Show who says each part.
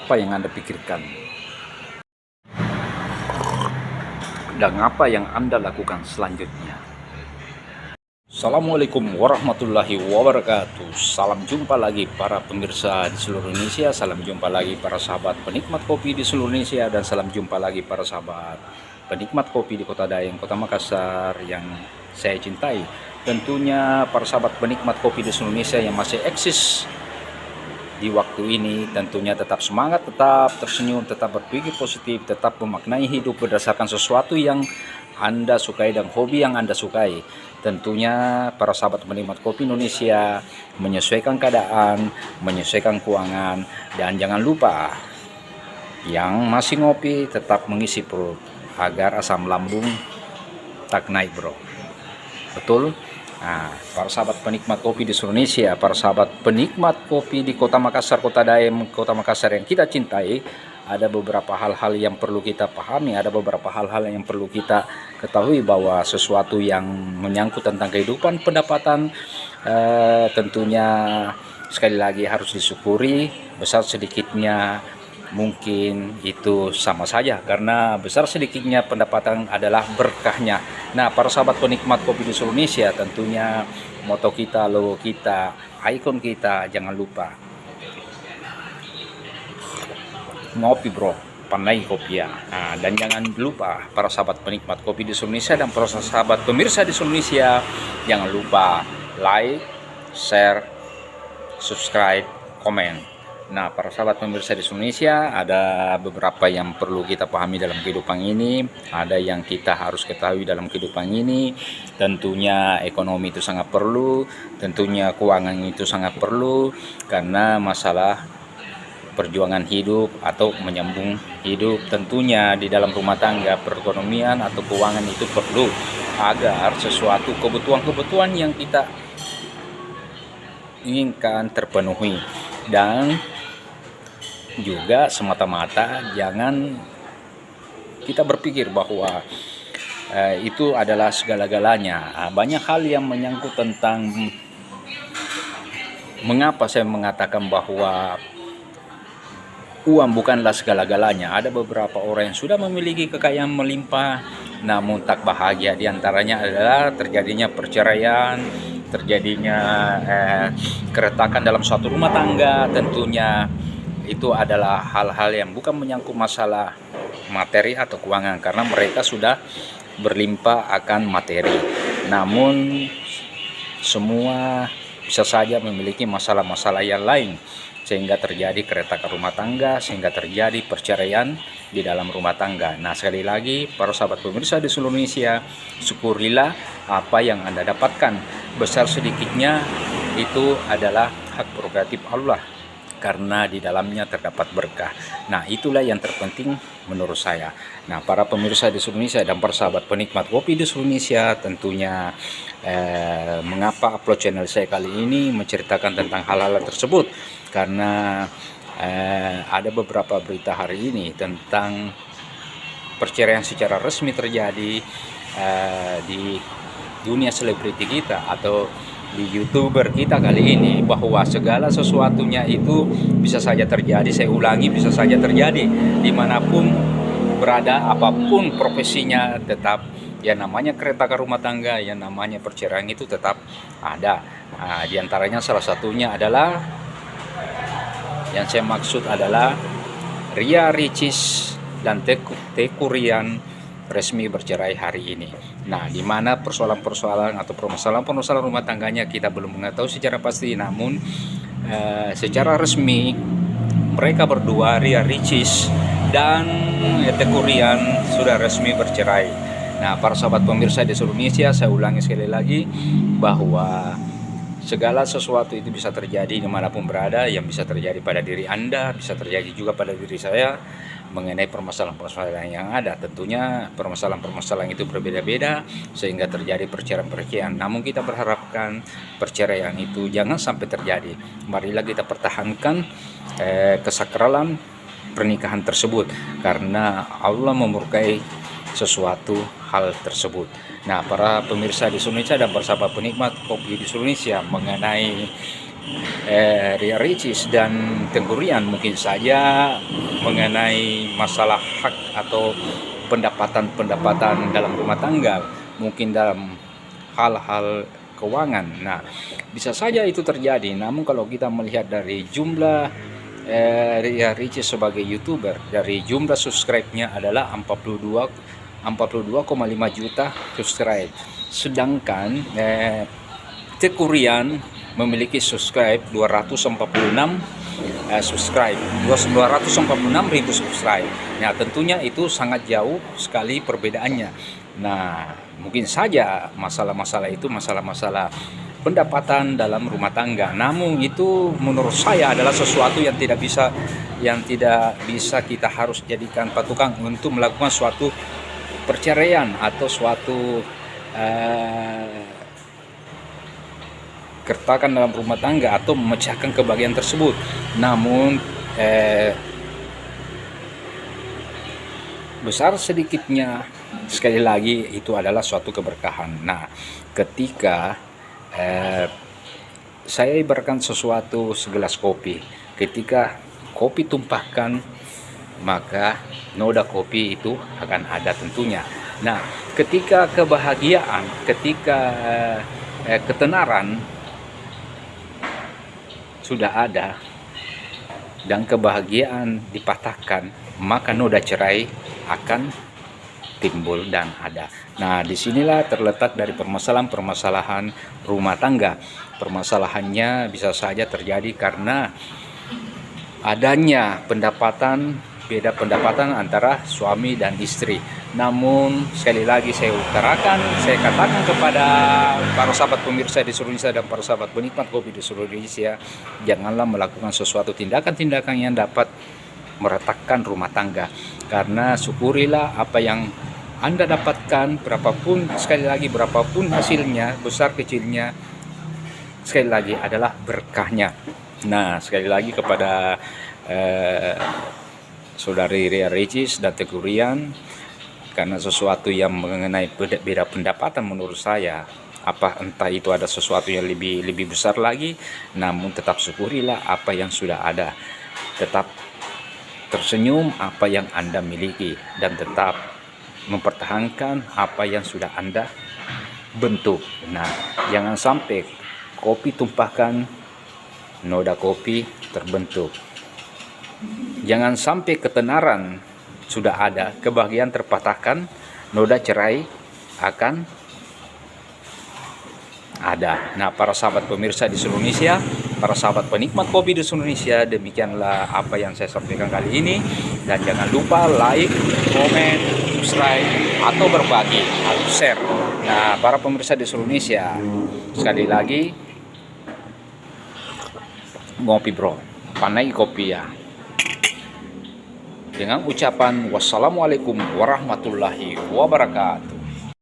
Speaker 1: apa yang Anda pikirkan dan apa yang Anda lakukan selanjutnya. Assalamualaikum warahmatullahi wabarakatuh. Salam jumpa lagi para pemirsa di seluruh Indonesia. Salam jumpa lagi para sahabat penikmat kopi di seluruh Indonesia. Dan salam jumpa lagi para sahabat penikmat kopi di Kota Dayeng, Kota Makassar yang saya cintai. Tentunya para sahabat penikmat kopi di seluruh Indonesia yang masih eksis di waktu ini, tentunya tetap semangat, tetap tersenyum, tetap berpikir positif, tetap memaknai hidup berdasarkan sesuatu yang Anda sukai dan hobi yang Anda sukai. Tentunya para sahabat penikmat kopi Indonesia menyesuaikan keadaan, menyesuaikan keuangan, dan jangan lupa yang masih ngopi tetap mengisi perut agar asam lambung tak naik, bro. Betul? Nah, para sahabat penikmat kopi di seluruh Indonesia, para sahabat penikmat kopi di Kota Makassar, Kota Dayeng, Kota Makassar yang kita cintai, ada beberapa hal-hal yang perlu kita pahami, ada beberapa hal-hal yang perlu kita ketahui bahwa sesuatu yang menyangkut tentang kehidupan, pendapatan, tentunya sekali lagi harus disyukuri. Besar sedikitnya mungkin itu sama saja, karena besar sedikitnya pendapatan adalah berkahnya. Nah, para sahabat penikmat kopi di seluruh Indonesia, tentunya moto kita, logo kita, ikon kita, jangan lupa ngopi, bro, pandai kopi ya. Nah, dan jangan lupa para sahabat penikmat kopi di seluruh Indonesia dan para sahabat pemirsa di seluruh Indonesia, jangan lupa like, share, subscribe, komen. Nah, para sahabat pemirsa di Indonesia, ada beberapa yang perlu kita pahami dalam kehidupan ini, ada yang kita harus ketahui dalam kehidupan ini. Tentunya ekonomi itu sangat perlu, tentunya keuangan itu sangat perlu, karena masalah perjuangan hidup atau menyambung hidup tentunya di dalam rumah tangga, perekonomian atau keuangan itu perlu agar sesuatu kebutuhan-kebutuhan yang kita inginkan terpenuhi. Dan juga semata-mata jangan kita berpikir bahwa itu adalah segala-galanya. Banyak hal yang menyangkut tentang mengapa saya mengatakan bahwa uang bukanlah segala-galanya. Ada beberapa orang yang sudah memiliki kekayaan melimpah namun tak bahagia. Di antaranya adalah terjadinya perceraian, terjadinya keretakan dalam suatu rumah tangga. Tentunya itu adalah hal-hal yang bukan menyangkut masalah materi atau keuangan, karena mereka sudah berlimpah akan materi. Namun semua bisa saja memiliki masalah-masalah yang lain, sehingga terjadi keretakan rumah tangga, sehingga terjadi perceraian di dalam rumah tangga. Nah, sekali lagi para sahabat pemirsa di seluruh Indonesia, syukurilah apa yang Anda dapatkan. Besar sedikitnya itu adalah hak prerogatif Allah, karena di dalamnya terdapat berkah. Nah, itulah yang terpenting menurut saya. Nah, para pemirsa di seluruh Indonesia dan para sahabat penikmat kopi di seluruh Indonesia, tentunya mengapa upload channel saya kali ini menceritakan tentang hal-hal tersebut, karena ada beberapa berita hari ini tentang perceraian secara resmi terjadi di dunia selebriti kita atau di YouTuber kita kali ini, bahwa segala sesuatunya itu bisa saja terjadi. Saya ulangi, bisa saja terjadi dimanapun berada, apapun profesinya, tetap yang namanya keretakan rumah tangga, yang namanya perceraian itu tetap ada. Nah, di antaranya salah satunya adalah yang saya maksud adalah Ria Ricis dan Teuku Ryan resmi bercerai hari ini. Nah, di mana persoalan-persoalan atau permasalahan-permasalahan rumah tangganya kita belum mengetahui secara pasti, namun secara resmi mereka berdua, Ria Ricis dan Teuku Ryan, sudah resmi bercerai. Nah, para sahabat pemirsa di seluruh Indonesia, saya ulangi sekali lagi bahwa segala sesuatu itu bisa terjadi dimanapun berada, yang bisa terjadi pada diri Anda, bisa terjadi juga pada diri saya, mengenai permasalahan-permasalahan yang ada. Tentunya permasalahan-permasalahan itu berbeda-beda sehingga terjadi perceraian-perceraian. Namun kita berharapkan perceraian itu jangan sampai terjadi. Marilah kita pertahankan kesakralan pernikahan tersebut, karena Allah memurkai sesuatu hal tersebut. Nah, para pemirsa di Indonesia dan para sahabat penikmat kopi di Indonesia, mengenai Ria Ricis dan Tenggurian mungkin saja mengenai masalah hak atau pendapatan dalam rumah tangga, mungkin dalam hal-hal keuangan. Nah, bisa saja itu terjadi. Namun kalau kita melihat dari jumlah Ria Ricis sebagai YouTuber, dari jumlah subscribe-nya adalah 42,5 juta subscribe. Sedangkan Tekurian memiliki subscribe 246 subscribe 246.000 subscribe. Nah, tentunya itu sangat jauh sekali perbedaannya. Nah, mungkin saja masalah-masalah itu masalah-masalah pendapatan dalam rumah tangga. Namun itu menurut saya adalah sesuatu yang tidak bisa kita harus jadikan patokan untuk melakukan suatu perceraian atau suatu keretakan dalam rumah tangga atau memecahkan kebahagiaan tersebut. Namun besar sedikitnya sekali lagi itu adalah suatu keberkahan. Nah, ketika saya ibaratkan sesuatu segelas kopi, ketika kopi tumpahkan maka noda kopi itu akan ada tentunya. Nah, ketika kebahagiaan, ketika ketenaran sudah ada dan kebahagiaan dipatahkan, maka noda cerai akan timbul dan ada. Nah, disinilah terletak dari permasalahan-permasalahan rumah tangga. Permasalahannya bisa saja terjadi karena adanya beda pendapatan antara suami dan istri. Namun sekali lagi saya katakan kepada para sahabat pemirsa di seluruh Indonesia dan para sahabat penikmat kopi di seluruh Indonesia, janganlah melakukan sesuatu tindakan-tindakan yang dapat meretakkan rumah tangga. Karena syukurilah apa yang Anda dapatkan, berapapun hasilnya, besar kecilnya, sekali lagi adalah berkahnya. Nah, sekali lagi kepada saudari Ria Ricis dan Tegurian, karena sesuatu yang mengenai beda pendapatan menurut saya, entah itu ada sesuatu yang lebih besar lagi, namun tetap syukurilah apa yang sudah ada, tetap tersenyum apa yang Anda miliki, dan tetap mempertahankan apa yang sudah Anda bentuk. Nah, jangan sampai kopi tumpahkan, noda kopi terbentuk. Jangan sampai ketenaran sudah ada, kebahagiaan terpatahkan, noda cerai akan ada. Nah, para sahabat pemirsa di seluruh Indonesia, para sahabat penikmat kopi di seluruh Indonesia, demikianlah apa yang saya sampaikan kali ini. Dan jangan lupa like, komen, subscribe, atau berbagi, atau share. Nah, para pemirsa di seluruh Indonesia, sekali lagi, ngopi bro, panai kopi ya. Dengan ucapan wassalamualaikum warahmatullahi wabarakatuh.